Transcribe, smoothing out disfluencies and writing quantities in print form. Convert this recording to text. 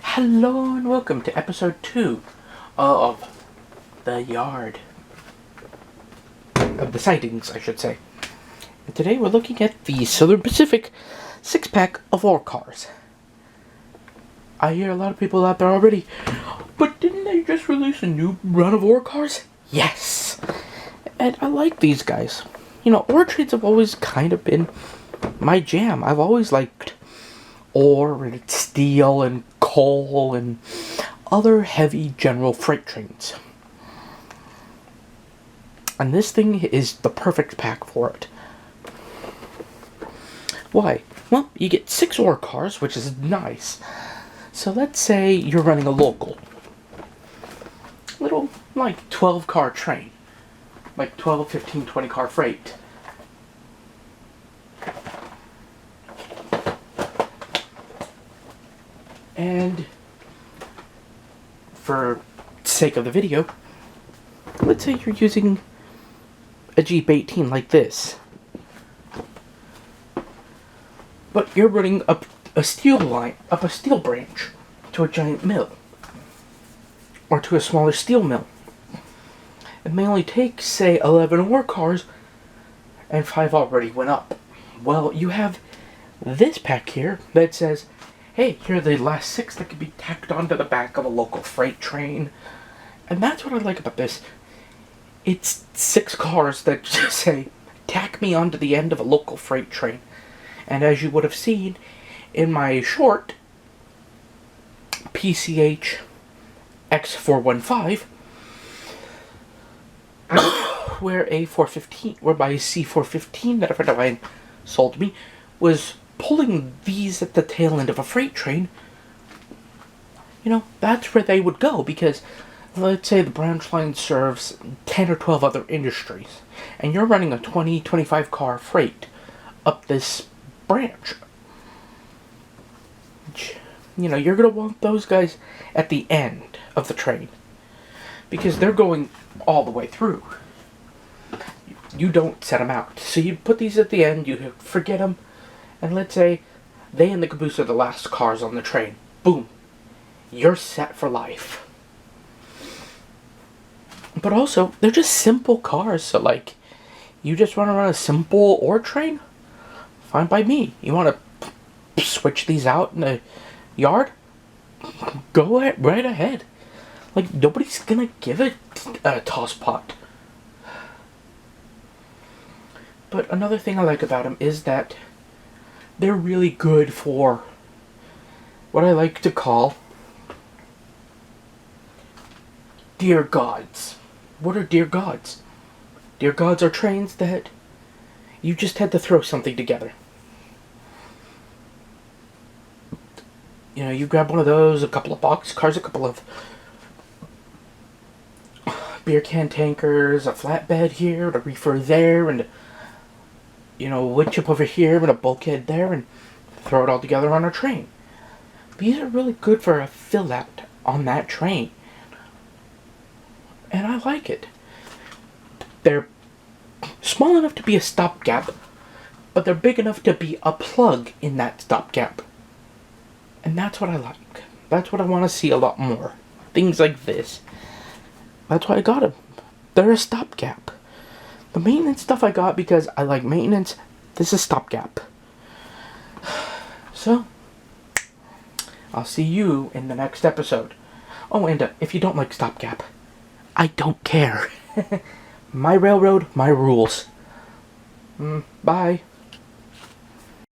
Hello and welcome to episode 2 of the yard. Of the sightings, I should say. And today we're looking at the Southern Pacific 6-pack of ore cars. I hear a lot of people out there already, but didn't they just release a new run of ore cars? Yes! And I like these guys. You know, ore trades have always kind of been my jam. I've always liked ore and steel and coal and other heavy general freight trains. And this thing is the perfect pack for it. Why? Well, you get 6 ore cars, which is nice. So let's say you're running a local. Little, like, 12-car train. Like 12, 15, 20-car freight. And for sake of the video, let's say you're using a Jeep 18 like this, but you're running up a steel line, up a steel branch to a giant mill, or to a smaller steel mill. It may only take, say, 11 ore cars, and 5 already went up. Well, you have this pack here that says, hey, here are the last 6 that can be tacked onto the back of a local freight train. And that's what I like about this. It's 6 cars that just say, tack me onto the end of a local freight train. And as you would have seen in my short, PCH X415, where my C415 that a friend of mine sold me was pulling these at the tail end of a freight train. You know, that's where they would go, because let's say the branch line serves 10 or 12 other industries, and you're running a 20, 25 car freight up this branch. You know, you're going to want those guys at the end of the train, because they're going all the way through. You don't set them out. So you put these at the end, you forget them, and let's say they and the caboose are the last cars on the train. Boom. You're set for life. But also, they're just simple cars, so like, you just want to run a simple ore train? Fine by me. You want to switch these out in the yard? Go right ahead. Like, nobody's gonna give it a toss pot. But another thing I like about them is that they're really good for what I like to call dear gods. What are dear gods? Dear gods are trains that you just had to throw something together. You know, you grab one of those, a couple of box cars, a couple of beer can tankers, a flatbed here, a reefer there, and you know, a wood chip over here and a bulkhead there, and throw it all together on a train. These are really good for a fill out on that train. And I like it. They're small enough to be a stopgap, but they're big enough to be a plug in that stopgap. And that's what I like. That's what I want to see a lot more. Things like this. That's why I got them. They're a stopgap. The maintenance stuff I got because I like maintenance. This is stopgap. So, I'll see you in the next episode. Oh, and if you don't like stopgap, I don't care. My railroad, my rules. Bye.